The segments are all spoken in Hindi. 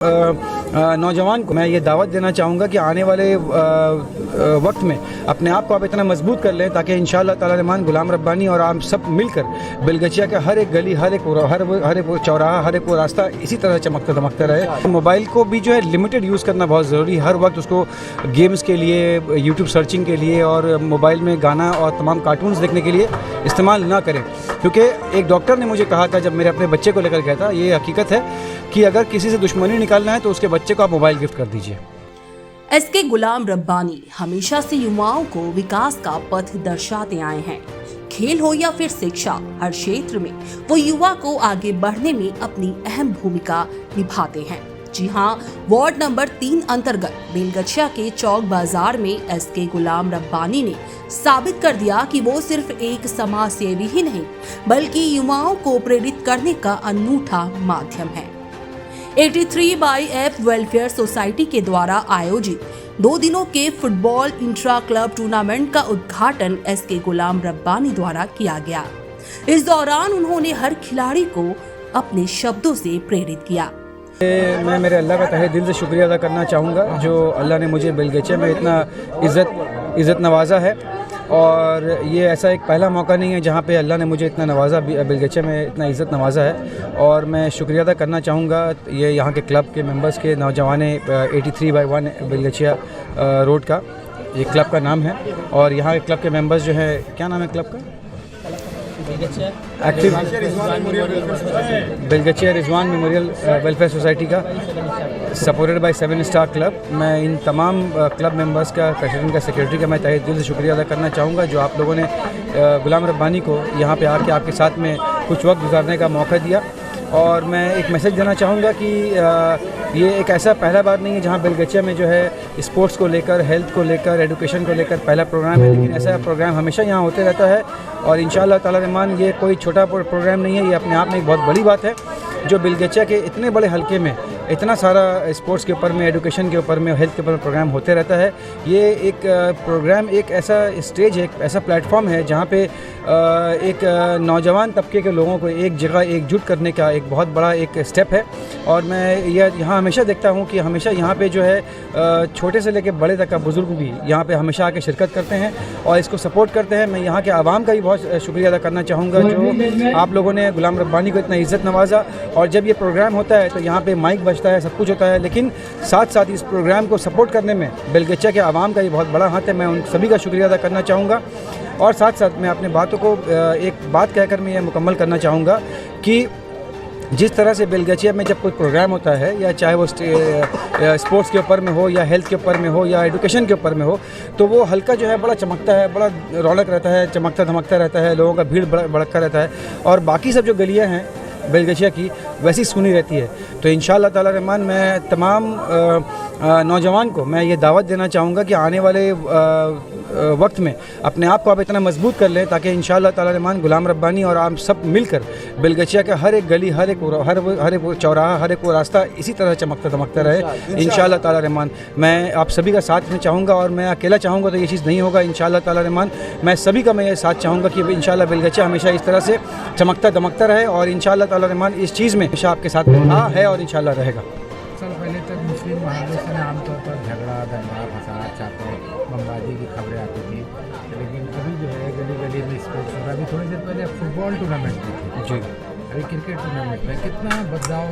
नौजवान को मैं ये दावत देना चाहूँगा कि आने वाले वक्त में अपने आप को आप इतना मजबूत कर लें ताकि इंशाअल्लाह ताला रहमान गुलाम रब्बानी और आप सब मिलकर बेलगचिया का हर एक गली, हर एक चौराहा, हर एक रास्ता इसी तरह चमकता दमकता रहे। मोबाइल को भी जो है लिमिटेड यूज़ करना बहुत ज़रूरी है। हर वक्त उसको गेम्स के लिए, यूट्यूब सर्चिंग के लिए और मोबाइल में गाना और तमाम कार्टून्स देखने के लिए इस्तेमाल ना करें, क्योंकि एक डॉक्टर ने मुझे कहा था जब मेरे अपने बच्चे को लेकर गया था, ये हकीकत है कि अगर किसी से दुश्मनी निकालना है तो उसके बच्चे को आप मोबाइल गिफ्ट कर दीजिए। एसके गुलाम रब्बानी हमेशा से युवाओं को विकास का पथ दर्शाते आए हैं। खेल हो या फिर शिक्षा, हर क्षेत्र में वो युवा को आगे बढ़ने में अपनी अहम भूमिका निभाते हैं। जी हाँ, वार्ड नंबर 3 अंतर्गत बेलगचिया के चौक बाजार में एसके गुलाम रब्बानी ने साबित कर दिया कि वो सिर्फ एक समाज सेवी ही नहीं बल्कि युवाओं को प्रेरित करने का अनूठा माध्यम है। 83/F वेलफेयर सोसाइटी के द्वारा आयोजित 2 दिनों के फुटबॉल इंट्रा क्लब टूर्नामेंट का उद्घाटन एसके गुलाम रब्बानी द्वारा किया गया। इस दौरान उन्होंने हर खिलाड़ी को अपने शब्दों से प्रेरित किया। मैं मेरे अल्लाह का तहे दिल से शुक्रिया अदा करना चाहूँगा जो अल्लाह ने मुझे बेलगचिया में इतना इज़्ज़त नवाजा है, और ये ऐसा एक पहला मौका नहीं है जहाँ पे अल्लाह ने मुझे इतना नवाजा, बेलगचिया में इतना इज़्ज़त नवाजा है। और मैं शुक्रिया अदा करना चाहूँगा ये यहाँ के क्लब के मेंबर्स के, नौजवाने 83/1 बेलगचिया रोड का ये क्लब का नाम है। और यहाँ के क्लब के मेंबर्स जो है, क्या नाम है क्लब का? Active Belgachia Rizwan memorial welfare society का, सपोर्टेड बाय 7 स्टार क्लब। मैं इन तमाम क्लब मेंबर्स का, प्रेसिडेंट का, सेक्रेटरी का मैं तहे दिल से शुक्रिया अदा करना चाहूँगा जो आप लोगों ने गुलाम रब्बानी को यहाँ पे आके आपके साथ में कुछ वक्त गुजारने का मौका दिया। और मैं एक मैसेज देना चाहूँगा कि ये एक ऐसा पहला बार नहीं है जहाँ बेलगचिया में जो है स्पोर्ट्स को लेकर, हेल्थ को लेकर, एजुकेशन को लेकर पहला प्रोग्राम है, लेकिन ऐसा प्रोग्राम हमेशा यहाँ होते रहता है। और इंशाअल्लाह ताला रहमान ये कोई छोटा प्रोग्राम नहीं है, ये अपने आप में एक बहुत बड़ी बात है जो बेलगचिया के इतने बड़े हलके में इतना सारा स्पोर्ट्स के ऊपर में, एजुकेशन के ऊपर में, हेल्थ के ऊपर प्रोग्राम होते रहता है। ये एक प्रोग्राम एक ऐसा स्टेज है, एक ऐसा प्लेटफॉर्म है जहाँ पे एक नौजवान तबके के लोगों को एक जगह एकजुट करने का एक बहुत बड़ा एक स्टेप है। और मैं यहाँ हमेशा देखता हूँ कि हमेशा यहाँ पे जो है छोटे से लेकर बड़े तक का बुज़ुर्ग भी यहाँ पे हमेशा आके शिरकत करते हैं और इसको सपोर्ट करते हैं। मैं यहाँ के आवाम का भी बहुत शुक्रिया अदा करना चाहूँगा जो आप लोगों ने गुलाम रब्बानी को इतना इज़्ज़त नवाजा। और जब ये प्रोग्राम होता है तो यहाँ पे माइक बजता है, सब कुछ होता है, लेकिन साथ साथ इस प्रोग्राम को सपोर्ट करने में बेलगचिया के आवाम का ये बहुत बड़ा हाथ है। मैं उन सभी का शुक्रिया अदा करना चाहूँगा। और साथ साथ मैं अपने बातों को एक बात कहकर मैं ये मुकम्मल करना चाहूँगा कि जिस तरह से बेलगचिया में जब कोई प्रोग्राम होता है, या चाहे वो स्पोर्ट्स के ऊपर में हो, या हेल्थ के ऊपर में हो, या एजुकेशन के ऊपर में हो, तो वो हल्का जो है बड़ा चमकता है, बड़ा रौनक रहता है, चमकता धमकता रहता है, लोगों का भीड़ भड़का रहता है। और बाकी सब जो गलियाँ हैं बेलगचिया की वैसी सुनी रहती है। तो इंशाअल्लाह ताला रहमान मैं तमाम नौजवान को मैं ये दावत देना चाहूँगा कि आने वाले वक्त में अपने आप को आप इतना मजबूत कर लें ताकि इंशाअल्लाह ताला रहमान गुलाम रब्बानी और आप सब मिलकर बेलगचिया का हर एक गली, हर एक चौराहा, हर एक रास्ता इसी तरह चमकता दमकता रहे इंशाअल्लाह ताला रहमान। मैं आप सभी का साथ में चाहूँगा, और मैं अकेला चाहूँगा तो ये चीज़ नहीं होगा इंशाअल्लाह ताला रहमान। मैं सभी का मैं ये साथ चाहूँगा कि इंशाअल्लाह बेलगचिया हमेशा इस तरह से चमकता दमकता रहे, और इंशाअल्लाह ताला रहमान इस चीज़ में हमेशा आपके साथ में रहा है और इंशाअल्लाह रहेगा। साल पहले तक मुस्लिम महादेश में आमतौर पर झगड़ा, दंगा, फसाद, चापे, बमबाजी की खबरें आती थी, लेकिन अभी जो है गली गली में स्पोर्ट्स हो रहा है। अभी थोड़ी देर पहले फुटबॉल टूर्नामेंट भी थी जी, अभी क्रिकेट टूर्नामेंट में कितना बदलाव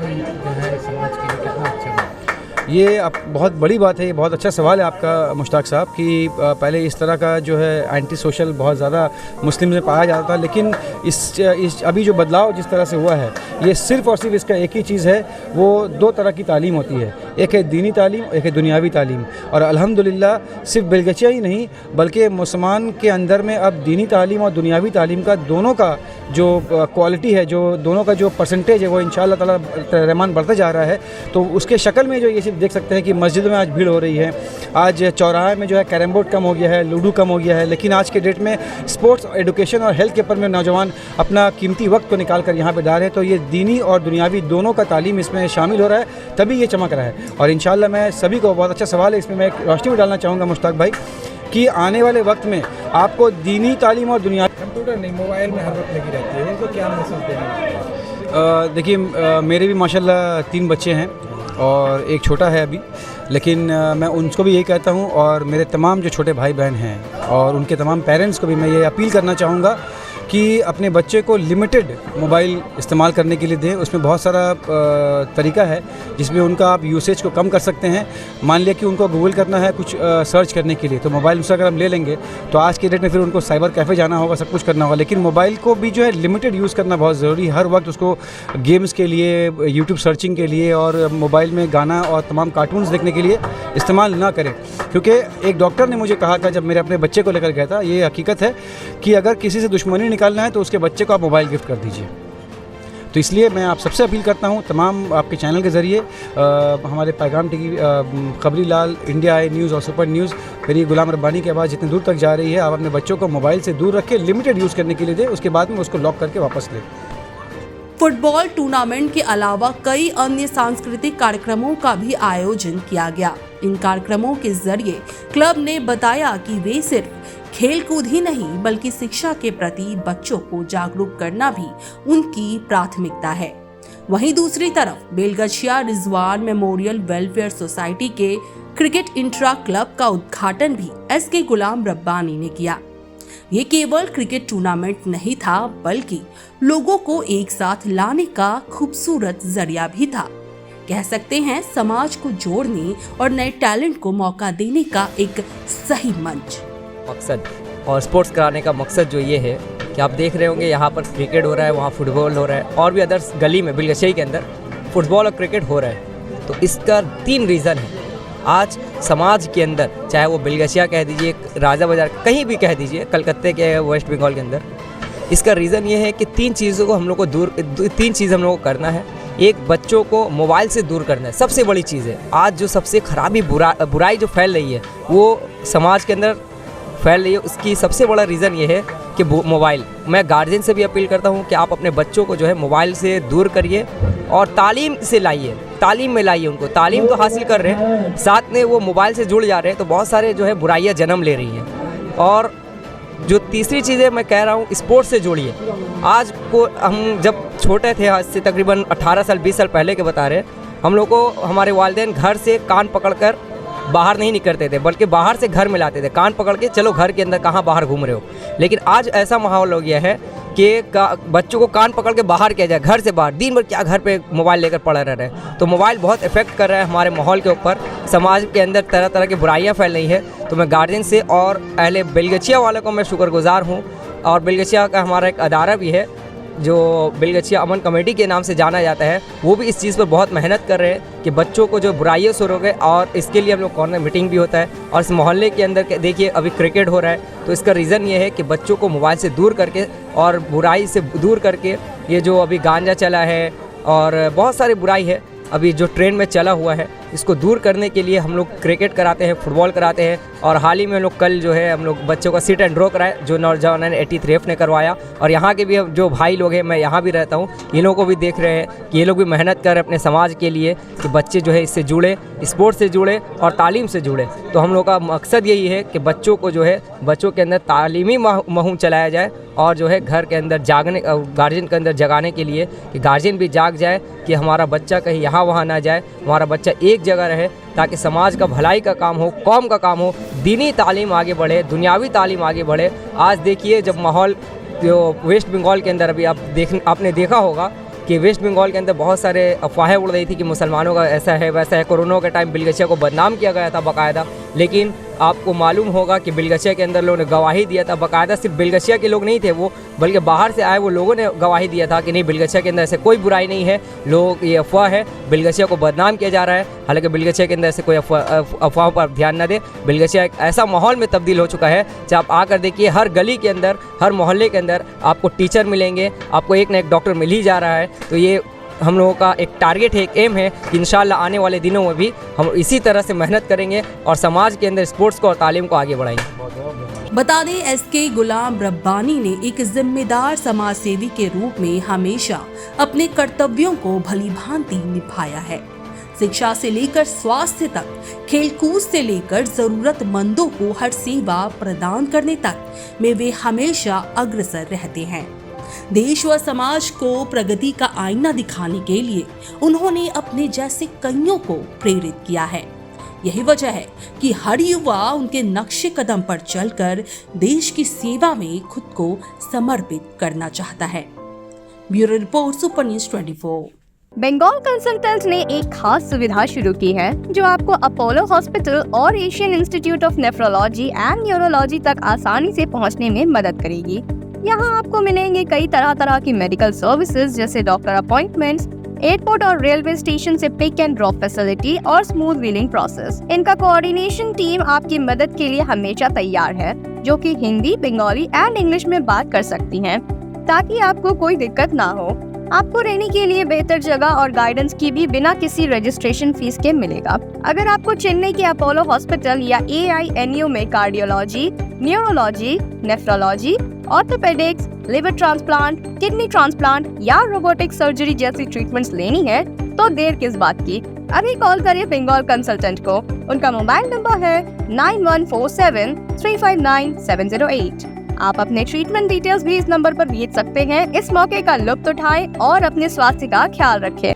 जो है समाज के लिए, कितना अच्छा है? ये अब बहुत बड़ी बात है, ये बहुत अच्छा सवाल है आपका मुश्ताक साहब कि पहले इस तरह का जो है एंटी सोशल बहुत ज़्यादा मुस्लिम में पाया जाता था, लेकिन इस अभी जो बदलाव जिस तरह से हुआ है, ये सिर्फ़ और सिर्फ इसका एक ही चीज़ है, वो 2 तरह की तालीम होती है, एक है दीनी तालीम, एक है दुनियावी तालीम। और अल्हम्दुलिल्लाह सिर्फ बेलगचिया ही नहीं बल्कि मुसलमान के अंदर में अब दीनी तालीम और दुनियावी तालीम का दोनों का जो क्वालिटी है, जो दोनों का जो परसेंटेज है, वो इंशाअल्लाह ताला रहमान बढ़ता जा रहा है। तो उसके शक्ल में जो ये सिर्फ देख सकते हैं कि मस्जिदों में आज भीड़ हो रही है, आज चौराहे में जो है कैरम बोर्ड कम हो गया है, लूडो कम हो गया है, लेकिन आज के डेट में स्पोर्ट्स, एजुकेशन और हेल्थ के ऊपर में नौजवान अपना कीमती वक्त को निकाल कर यहाँ पर डाल रहे हैं। तो ये दीनी और दुनियावी दोनों का तालीम इसमें शामिल हो रहा है, तभी ये चमक रहा है। और इंशाअल्लाह मैं सभी को, बहुत अच्छा सवाल है, इसमें मैं एक रोशनी में डालना चाहूँगा मुश्ताक भाई कि आने वाले वक्त में आपको दीनी तालीम और दुनिया कंप्यूटर नहीं, मोबाइल में हर वक्त लगी रहती है, उनको क्या मैसेज देना? देखिए मेरे भी माशाल्लाह 3 बच्चे हैं और एक छोटा है अभी, लेकिन मैं उनको भी यही कहता हूँ और मेरे तमाम जो छोटे भाई बहन हैं और उनके तमाम पेरेंट्स को भी मैं ये अपील करना चाहूँगा कि अपने बच्चे को लिमिटेड मोबाइल इस्तेमाल करने के लिए दें। उसमें बहुत सारा तरीका है जिसमें उनका आप यूसेज को कम कर सकते हैं। मान लिया कि उनको गूगल करना है कुछ सर्च करने के लिए, तो मोबाइल उससे अगर हम ले लेंगे तो आज के डेट में फिर उनको साइबर कैफ़े जाना होगा, सब कुछ करना होगा। लेकिन मोबाइल को भी जो है लिमिटेड यूज़ करना बहुत ज़रूरी है। हर वक्त उसको गेम्स के लिए, यूट्यूब सर्चिंग के लिए और मोबाइल में गाना और तमाम कार्टून्स देखने के लिए इस्तेमाल ना करें। क्योंकि एक डॉक्टर ने मुझे कहा था जब मेरे अपने बच्चे को लेकर गया था, ये हकीकत है कि अगर किसी से दुश्मनी निकालना है तो उसके बच्चे को आप मोबाइल गिफ्ट कर दीजिए। तो इसलिए मैं आप सबसे अपील करता हूं तमाम आपके चैनल के ज़रिए, हमारे पैगाम टीवी, खबरी लाल, इंडिया आई न्यूज़ और सुपर न्यूज़, मेरी गुलाम रब्बानी की आवाज़ जितनी दूर तक जा रही है, आप अपने बच्चों को मोबाइल से दूर रखें, लिमिटेड यूज़ करने के लिए दें, उसके बाद में उसको लॉक करके वापस लें। फुटबॉल टूर्नामेंट के अलावा कई अन्य सांस्कृतिक कार्यक्रमों का भी आयोजन किया गया। इन कार्यक्रमों के जरिए क्लब ने बताया कि वे सिर्फ खेलकूद ही नहीं बल्कि शिक्षा के प्रति बच्चों को जागरूक करना भी उनकी प्राथमिकता है। वहीं दूसरी तरफ Belgachia Rizwan memorial welfare society के क्रिकेट इंट्रा क्लब का उद्घाटन भी एसके गुलाम रब्बानी ने किया। ये केवल क्रिकेट टूर्नामेंट नहीं था बल्कि लोगों को एक साथ लाने का खूबसूरत जरिया भी था। कह सकते हैं समाज को जोड़ने और नए टैलेंट को मौका देने का एक सही मंच। मकसद और स्पोर्ट्स कराने का मकसद जो ये है कि आप देख रहे होंगे यहाँ पर क्रिकेट हो रहा है, वहाँ फुटबॉल हो रहा है और भी अदर्स गली में बेलगछिया के अंदर फुटबॉल और क्रिकेट हो रहा है। तो इसका 3 रीज़न है। आज समाज के अंदर, चाहे वो बेलगछिया कह दीजिए, राजा बाजार कहीं भी कह दीजिए, कलकत्ते के, वेस्ट बंगाल के अंदर, इसका रीज़न ये है कि 3 चीज़ों को हम लोग को 3 चीज़ हम लोग को करना है। एक, बच्चों को मोबाइल से दूर करना है, सबसे बड़ी चीज़ है। आज जो सबसे खराबी बुराई जो फैल रही है वो समाज के अंदर फैल रही है, उसकी सबसे बड़ा रीज़न ये है कि मोबाइल। मैं गार्जियन से भी अपील करता हूँ कि आप अपने बच्चों को जो है मोबाइल से दूर करिए और तालीम से लाइए, तालीम में लाइए उनको। तालीम तो हासिल कर रहे हैं, साथ में वो मोबाइल से जुड़ जा रहे हैं, तो बहुत सारे जो है बुराइयाँ जन्म ले रही हैं। और जो तीसरी चीज़ है, मैं कह रहा हूँ स्पोर्ट्स से जोड़िए। आज को हम जब छोटे थे, आज से तकरीबन 18 साल 20 साल पहले के बता रहे हैं, हम लोग को हमारे वालिदैन घर से कान पकड़कर बाहर नहीं निकलते थे, बल्कि बाहर से घर में लाते थे, कान पकड़ के चलो घर के अंदर, कहाँ बाहर घूम रहे हो। लेकिन आज ऐसा माहौल हो गया है कि बच्चों को कान पकड़ के बाहर किया जाए, घर से बाहर। दिन भर क्या घर पे मोबाइल लेकर पड़ा रह रहे हैं। तो मोबाइल बहुत इफेक्ट कर रहा है हमारे माहौल के ऊपर। समाज के अंदर तरह तरह की बुराइयाँ फैल रही है। तो मैं गार्जियन से और अहले बेलगछिया वालों को मैं शुक्रगुजार हूँ। और बेलगछिया का हमारा एक अदारा भी है जो बेलगछिया अमन कमेटी के नाम से जाना जाता है, वो भी इस चीज़ पर बहुत मेहनत कर रहे हैं कि बच्चों को जो बुराइयों से रोके। और इसके लिए हम लोग कॉर्नर मीटिंग भी होता है। और इस मोहल्ले के अंदर देखिए अभी क्रिकेट हो रहा है, तो इसका रीज़न ये है कि बच्चों को मोबाइल से दूर करके और बुराई से दूर करके, ये जो अभी गांजा चला है और बहुत सारी बुराई है अभी जो ट्रेंड में चला हुआ है, इसको दूर करने के लिए हम लोग क्रिकेट कराते हैं, फुटबॉल कराते हैं। और हाल ही में हम लोग कल जो है हम लोग बच्चों का सिट एंड ड्रॉ कराए, जो नौजवान 83 ने करवाया। और यहाँ के भी जो भाई लोग हैं, मैं यहाँ भी रहता हूँ, ये लोगों को भी देख रहे हैं कि ये लोग भी मेहनत कर रहे हैं अपने समाज के लिए कि बच्चे जो है इससे जुड़े, स्पोर्ट्स से जुड़े और तालीम से जुड़े। तो हम लोग का मकसद यही है कि बच्चों को जो है, बच्चों के अंदर तालीमी मुहिम चलाया जाए और जो है घर के अंदर जागने, गार्जियन के अंदर जगाने के लिए कि गार्जियन भी जाग जाए कि हमारा बच्चा कहीं यहाँ वहाँ ना जाए, हमारा बच्चा एक जगह रहे, ताकि समाज का भलाई का काम हो, कौम का काम हो, दीनी तालीम आगे बढ़े, दुनियावी तालीम आगे बढ़े। आज देखिए जब माहौल जो वेस्ट बंगाल के अंदर अभी आपने देखा होगा कि वेस्ट बंगाल के अंदर बहुत सारे अफवाहें उड़ रही थी कि मुसलमानों का ऐसा है वैसा है। कोरोना के टाइम बेलगछिया को बदनाम किया गया था बाकायदा। लेकिन आपको मालूम होगा कि बेलगछिया के अंदर लोगों ने गवाही दिया था बाकायदा। सिर्फ बेलगछिया के लोग नहीं थे वो, बल्कि बाहर से आए वो लोगों ने गवाही दिया था कि नहीं, बेलगछिया के अंदर ऐसे कोई बुराई नहीं है, लोग ये अफवाह है, बेलगछिया को बदनाम किया जा रहा है। हालांकि बेलगछिया के अंदर ऐसे कोई अफवाह पर ध्यान न दे। बेलगछिया एक ऐसा माहौल में तब्दील हो चुका है, चाहे आप आकर देखिए हर गली के अंदर, हर मोहल्ले के अंदर आपको टीचर मिलेंगे, आपको एक ना एक डॉक्टर मिल ही जा रहा है। तो ये हम लोगों का एक टारगेट है, एक एम है कि इंशाल्लाह आने वाले दिनों में भी हम इसी तरह से मेहनत करेंगे और समाज के अंदर स्पोर्ट्स को और तालीम को आगे बढ़ाएंगे। बता दें, एसके गुलाम रब्बानी ने एक जिम्मेदार समाज सेवी के रूप में हमेशा अपने कर्तव्यों को भली भांति निभाया है। शिक्षा से लेकर स्वास्थ्य तक, खेलकूद से लेकर जरूरतमंदों को हर सेवा प्रदान करने तक में वे हमेशा अग्रसर रहते हैं। देश व समाज को प्रगति का आईना दिखाने के लिए उन्होंने अपने जैसे कईयों को प्रेरित किया है। यही वजह है कि हर युवा उनके नक्शे कदम पर चलकर देश की सेवा में खुद को समर्पित करना चाहता है। Bureau report, super news 24। Bengal consultant ने एक खास सुविधा शुरू की है जो आपको अपोलो हॉस्पिटल और Asian Institute of Nephrology and Neurology तक आसानी से पहुंचने में मदद करेगी। यहां आपको मिलेंगे कई तरह की मेडिकल सर्विसेज जैसे डॉक्टर अपॉइंटमेंट्स, एयरपोर्ट और रेलवे स्टेशन से पिक एंड ड्रॉप फैसिलिटी और स्मूथ व्हीलिंग प्रोसेस। इनका कोऑर्डिनेशन टीम आपकी मदद के लिए हमेशा तैयार है, जो कि हिंदी, बंगाली एंड इंग्लिश में बात कर सकती हैं, ताकि आपको कोई दिक्कत ना हो। आपको रहने के लिए बेहतर जगह और गाइडेंस की भी बिना किसी रजिस्ट्रेशन फीस के मिलेगा। अगर आपको चेन्नई के अपोलो हॉस्पिटल या AINU में cardiology, neurology, nephrology, orthopaedics, liver transplant, kidney transplant या रोबोटिक सर्जरी जैसी ट्रीटमेंट्स लेनी है तो देर किस बात की। अभी कॉल करें बंगाल कंसल्टेंट को। उनका मोबाइल नंबर है 9147359708। आप अपने ट्रीटमेंट डिटेल्स भी इस नंबर पर भेज सकते हैं। इस मौके का लुत्फ उठाएं और अपने स्वास्थ्य का ख्याल रखें।